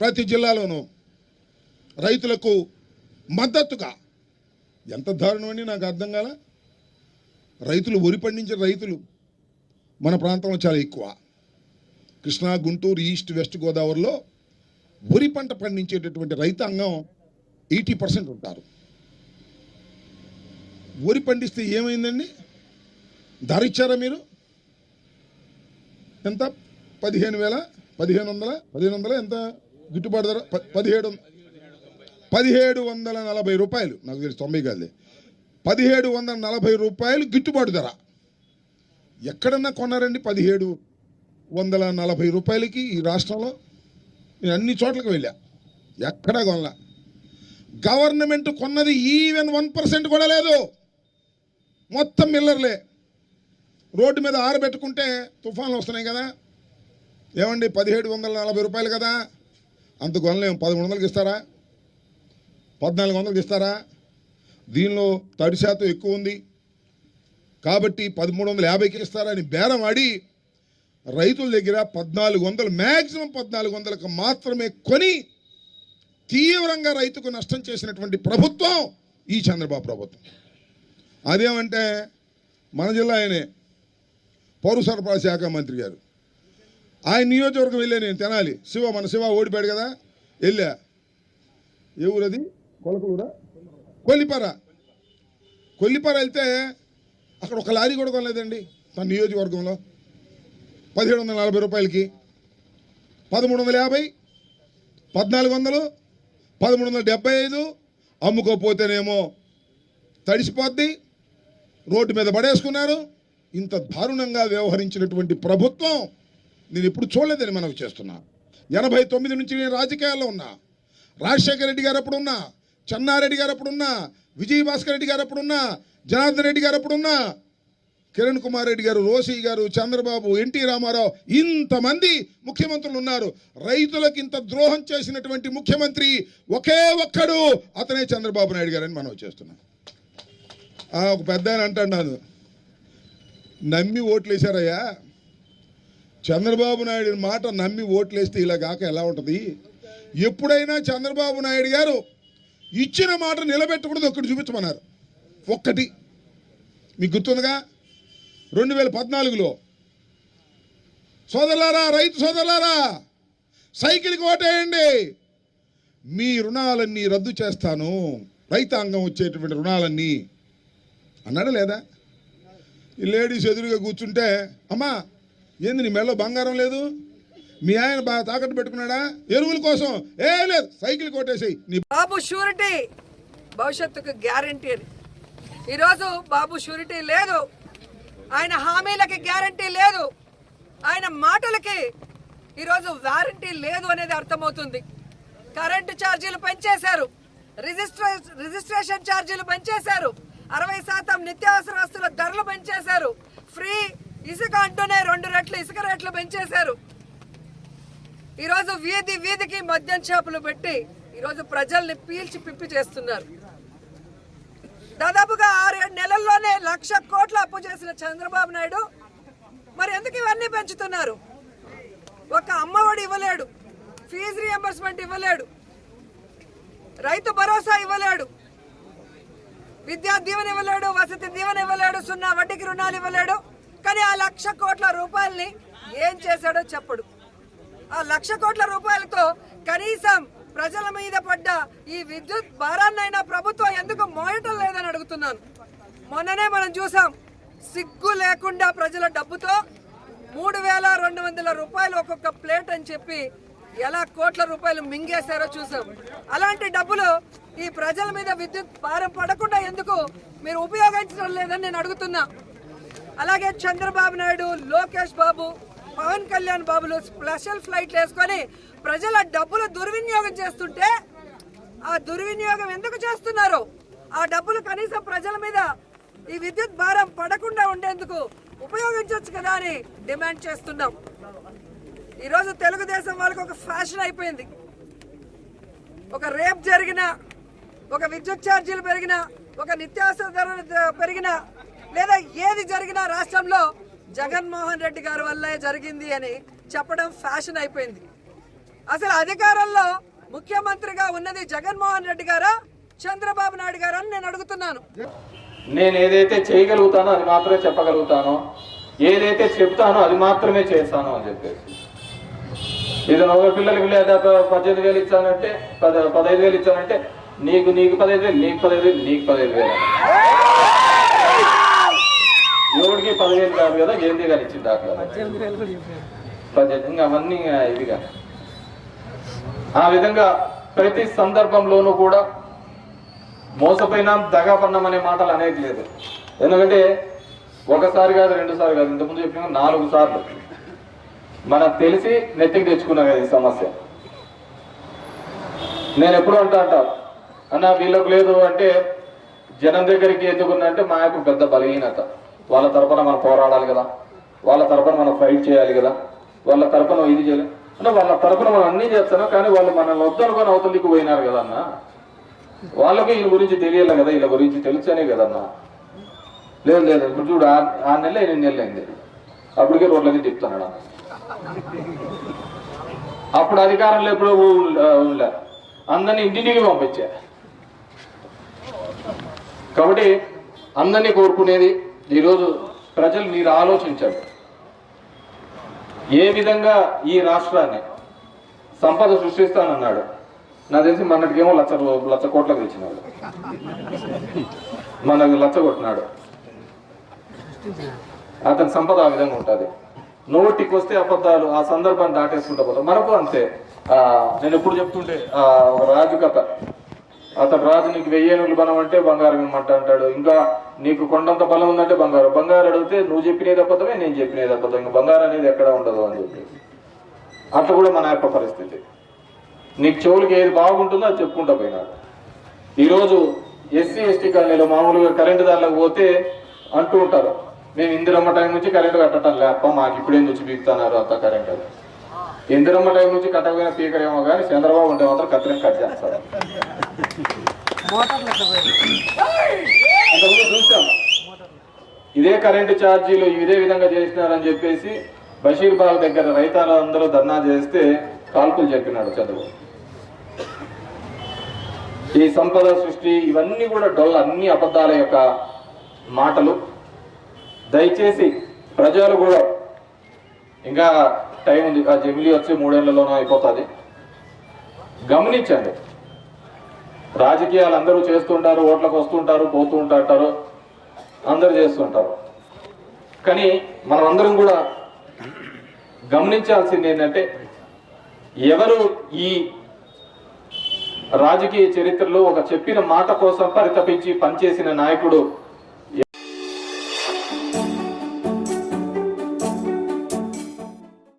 ప్రతి జిల్లాలోనూ రైతులకు మద్దతుగా. ఎంత దారుణం అండి, నాకు అర్థం కాల. రైతులు, వరి పండించే రైతులు మన ప్రాంతంలో చాలా ఎక్కువ. కృష్ణా, గుంటూరు, ఈస్ట్, వెస్ట్ గోదావరిలో వరి పంట పండించేటటువంటి రైతాంగం 80% ఉంటారు. వరి పండిస్తే ఏమైందండి? ధర ఇచ్చారా మీరు? ఎంత? 15,000 ఎంత గిట్టుబాటు ధర? 1740 రూపాయలు. నాకు తెలిసి 90 కాదు, 1740 రూపాయలు గిట్టుబాటు ధర. ఎక్కడన్నా కొన్నారండి 1740 రూపాయలకి ఈ రాష్ట్రంలో? నేను అన్ని చోట్లకి వెళ్ళా, ఎక్కడా కొనలా. గవర్నమెంట్ కొన్నది ఈవెన్ 1% కూడా లేదు. మొత్తం మిల్లర్లే. రోడ్డు మీద ఆరబెట్టుకుంటే తుఫాన్లు వస్తున్నాయి కదా, ఏమండి 1740 రూపాయలు కదా, అంత కొనలేము. 1300కి ఇస్తారా? 1400కి ఇస్తారా? దీనిలో తడి శాతం ఎక్కువ ఉంది కాబట్టి 1350కి ఇస్తారని బేరం ఆడి రైతుల దగ్గర 1400, మ్యాక్సిమం 1400కు మాత్రమే కొని తీవ్రంగా రైతుకు నష్టం చేసినటువంటి ప్రభుత్వం ఈ చంద్రబాబు ప్రభుత్వం. అదేమంటే మన జిల్లా ఆయనే పౌర సరఫరా శాఖ మంత్రి గారు. ఆయన నియోజకవర్గం వెళ్ళా నేను, తెనాలి. మన శివ ఓడిపాడు కదా, వెళ్ళా. ఏ ఊరది? కొలకూరా, కొల్లిపార వెళ్తే అక్కడ ఒక లారీ కూడా కొనలేదండి తన నియోజకవర్గంలో. 1740 రూపాయలకి 1350, 1400, 1375 అమ్ముకోపోతేనేమో తడిసిపోద్ది, రోడ్డు మీద పడేసుకున్నారు. ఇంత దారుణంగా వ్యవహరించినటువంటి ప్రభుత్వం నేను ఎప్పుడు చూడలేదని మనకు చేస్తున్నా. 89 నుంచి నేను రాజకీయాల్లో ఉన్నా. రాజశేఖర రెడ్డి గారు అప్పుడున్నా, చెన్నారెడ్డి గారు అప్పుడున్నా, విజయభాస్కర్ రెడ్డి గారు అప్పుడున్నా, జనార్దన్ రెడ్డి గారు అప్పుడున్నా, కిరణ్ కుమార్ రెడ్డి గారు, రోసి గారు, చంద్రబాబు, ఎన్టీ రామారావు, ఇంతమంది ముఖ్యమంత్రులు ఉన్నారు. రైతులకు ఇంత ద్రోహం చేసినటువంటి ముఖ్యమంత్రి ఒకే ఒక్కడు, అతనే చంద్రబాబు నాయుడు గారని మనం చేస్తున్నాం. ఒక పెద్ద ఆయన అంటున్నాను, నమ్మి ఓట్లేశారయ్యా. చంద్రబాబు నాయుడు మాట నమ్మి ఓట్లేస్తే ఇలా కాక ఎలా ఉంటుంది? ఎప్పుడైనా చంద్రబాబు నాయుడు గారు ఇచ్చిన మాట నిలబెట్టకూడదు, ఒక్కటి చూపించమన్నారు. ఒక్కటి మీకు గుర్తుందిగా, 2014లో సోదరులారా, రైతు సోదరులారా, సైకిల్కి ఓటేయండి, మీ రుణాలన్నీ రద్దు చేస్తాను, రైతాంగం వచ్చేటువంటి రుణాలన్నీ అన్నాడా లేదా? ఈ లేడీస్ ఎదురుగా కూర్చుంటే, అమ్మా ఏంది నీ మెడలో బంగారం లేదు, మీ ఆయన బాగా తాకట్టు పెట్టుకున్నాడా ఎరువుల కోసం? ఏ లేదు, సైకిల్ కొట్టేసాయి. నీ బాబు షూరిటీ భవిష్యత్తుకు గ్యారంటీ అని. ఈరోజు బాబు షూరిటీ లేదు, ఆయన హామీలకి గ్యారంటీ లేదు, ఆయన మాటలకి ఈరోజు వారంటీ లేదు అనేది అర్థమవుతుంది. కరెంటు ఛార్జీలు పెంచేశారు, రిజిస్ట్రేషన్ ఛార్జీలు పెంచేశారు, 60% నిత్యావసర వస్తువుల ధరలు పెంచేశారు, ఫ్రీ ఇసుక అంటూనే 2 రెట్లు ఇసుక రేట్లు పెంచేశారు. ఈరోజు వీధి వీధికి మద్యం షాపులు పెట్టి ఈరోజు ప్రజల్ని పీల్చి పిప్పి చేస్తున్నారు. దాదాపుగా 6-7 నెలల్లోనే 1,00,000 కోట్ల అప్పు చేసిన చంద్రబాబు నాయుడు మరి ఎందుకు ఇవన్నీ పెంచుతున్నారు? ఒక అమ్మఒడి ఇవ్వలేడు, ఫీజు రియంబర్స్మెంట్ ఇవ్వలేడు, రైతు భరోసా ఇవ్వలేడు, విద్యా దీవెన ఇవ్వలేడు, వసతి దీవెన ఇవ్వలేడు, 0 వడ్డీకి రుణాలు ఇవ్వలేడు. కానీ ఆ 1,00,000 కోట్ల రూపాయలని ఏం చేశాడో చెప్పడు. ఆ 1,00,000 కోట్ల రూపాయలతో కనీసం ప్రజల మీద పడ్డ ఈ విద్యుత్ భారాన్నైనా ప్రభుత్వం ఎందుకు మోయటం లేదని అడుగుతున్నాను. మొన్ననే మనం చూసాం, సిగ్గు లేకుండా ప్రజల డబ్బుతో 3,200 రూపాయలు ఒక్కొక్క ప్లేట్ అని చెప్పి ఎలా కోట్ల రూపాయలు మింగేశారో చూసాం. అలాంటి డబ్బులు ఈ ప్రజల మీద విద్యుత్ భారం పడకుండా ఎందుకు మీరు ఉపయోగించడం లేదని నేను అడుగుతున్నా. అలాగే చంద్రబాబు నాయుడు, లోకేష్ బాబు, పవన్ కళ్యాణ్ బాబులు స్పెషల్ ఫ్లైట్లు వేసుకొని ప్రజల డబ్బులు దుర్వినియోగం చేస్తుంటే ఆ దుర్వినియోగం ఎందుకు చేస్తున్నారు? ఆ డబ్బులు కనీసం ప్రజల మీద ఈ విద్యుత్ భారం పడకుండా ఉండేందుకు ఉపయోగించవచ్చు కదా అని డిమాండ్ చేస్తున్నాం. ఈరోజు తెలుగుదేశం వాళ్ళకి ఒక ఫ్యాషన్ అయిపోయింది. ఒక రేప్ జరిగినా, ఒక విద్యుత్ ఛార్జీలు పెరిగినా, ఒక నిత్యావసర ధరలు పెరిగినా, లేదా ఏది జరిగినా రాష్ట్రంలో జగన్మోహన్ రెడ్డి గారి వల్లే జరిగింది అని చెప్పడం ఫ్యాషన్ అయిపోయింది. అసలు అధికారంలో ముఖ్యమంత్రిగా ఉన్నది జగన్మోహన్ రెడ్డి గారా చంద్రబాబు నాయుడు గారా అని నేను అడుగుతున్నాను. నేను ఏదైతే చేయగలుగుతానో అది మాత్రమే చెప్పగలుగుతానో, ఏదైతే చెప్తానో అది మాత్రమే చేస్తాను అని చెప్పేసి. ఇది ఒక పిల్లలకి లేదా 18,000 ఇచ్చానంటే 15,000 ఇచ్చానంటే నీకు 15,000, నీకు 15,000, నీకు 15,000 ఎవరికి 15,000 కాదు కదా, ఏంది కానీ ఇచ్చింది దాంట్లో 18. ఇంకా అవన్నీ ఇదిగా ఆ విధంగా ప్రతి సందర్భంలోనూ కూడా మోసపోయినాం, దగా పన్నాం అనే మాటలు అనేది లేదు. ఎందుకంటే ఒకసారి కాదు, 2 సార్లు కాదు, ఇంతకుముందు చెప్పిన 4 సార్లు మనకు తెలిసి నెత్తికి తెచ్చుకున్నా కదా ఈ సమస్య. నేను ఎప్పుడు అంటా అన్న వీళ్ళకు లేదు అంటే జనం దగ్గరికి ఎందుకున్నా అంటే మా యొక్క పెద్ద బలహీనత. వాళ్ళ తరపున మనం పోరాడాలి కదా, వాళ్ళ తరపున మనం ఫైట్ చేయాలి కదా, వాళ్ళ తరపున ఇది చేయాలి అంటే వాళ్ళ తరపున మనం అన్నీ చేస్తున్నాం. కానీ వాళ్ళు మనల్ని వద్దనుకొని అవతలికి పోయినారు కదన్నా, వాళ్ళకి వీళ్ళ గురించి తెలియాలి కదా, వీళ్ళ గురించి తెలుసనే కదన్నా. లేదు లేదు ఇప్పుడు చూడు 6 నెలలు 8 నెలలు అయింది, అప్పటికే రోడ్లకి చెప్తున్నాడు. అప్పుడు అధికారంలో ఎప్పుడు ఉండలే, అందరినీ ఇంటికి పంపించా. కాబట్టి అందరినీ కోరుకునేది ఈరోజు ప్రజలు మీరు ఆలోచించండి, ఏ విధంగా ఈ రాష్ట్రాన్ని సంపద సృష్టిస్తానన్నాడు. నాకు తెలిసి మనకేమో 1,00,00,000 కోట్లకు తెచ్చినాడు, మనకు 1,00,000 కొట్టినాడు. అతని సంపద ఆ విధంగా ఉంటుంది. నోటికి వస్తే అబద్ధాలు ఆ సందర్భాన్ని దాటేసుకుంటా పోతాం. మనకు అంతే. నేను ఎప్పుడు చెప్తుంటే ఒక రాజు కథ, అతను రాజు నీకు 1000 ఏనుగులు బలం అంటే బంగారం ఇమ్మంట అంటాడు. ఇంకా నీకు కొండంత బలం ఉందంటే బంగారం అడిగితే నువ్వు చెప్పినది అబద్ధమే, నేను చెప్పినది అబద్ధం, ఇంకా బంగారం అనేది ఎక్కడ ఉండదు అని చెప్పి. అట్లా కూడా మన యొక్క పరిస్థితి. నీకు చెవులకి ఏది బాగుంటుందో అది చెప్పుకుంటా పోయినాడు. ఈరోజు ఎస్సీ ఎస్టీ కాలనీలో మామూలుగా కరెంటు దానిలోకి పోతే అంటూ ఉంటారు, మేము ఇందిరమ్మ టైం నుంచి కరెంటు కట్టడం లేప, మాకు ఇప్పుడేం నుంచి పీకుతున్నారు అంత కరెంట్. అది ఇందిరమ్మ టైం నుంచి కట్టకపోయిన పీకరేమో కానీ చంద్రబాబు ఉంటే మాత్రం కట్ చేస్తారు. అంతకుముందు చూసాం ఇదే కరెంటు ఛార్జీలు ఇదే విధంగా చేసినారని చెప్పేసి బషీర్బాగ్ దగ్గర రైతాలు అందరూ ధర్నా చేస్తే కాల్పులు చెప్పినాడు చంద్రబాబు. ఈ సంపద సృష్టి ఇవన్నీ కూడా డొల్ల, అన్ని అబద్ధాల యొక్క మాటలు. దయచేసి ప్రజలు కూడా ఇంకా టైం ఉంది, ఆ జమిలీ వచ్చి 3 ఏళ్లలోనూ అయిపోతుంది. గమనించండి, రాజకీయాలు అందరూ చేస్తుంటారు, ఓట్లకు వస్తుంటారు, పోతూ ఉంటారు, అందరూ చేస్తుంటారు. కానీ మనం అందరం కూడా గమనించాల్సింది ఏంటంటే ఎవరు ఈ రాజకీయ చరిత్రలో ఒక చెప్పిన మాట కోసం పరితపించి పనిచేసిన నాయకుడు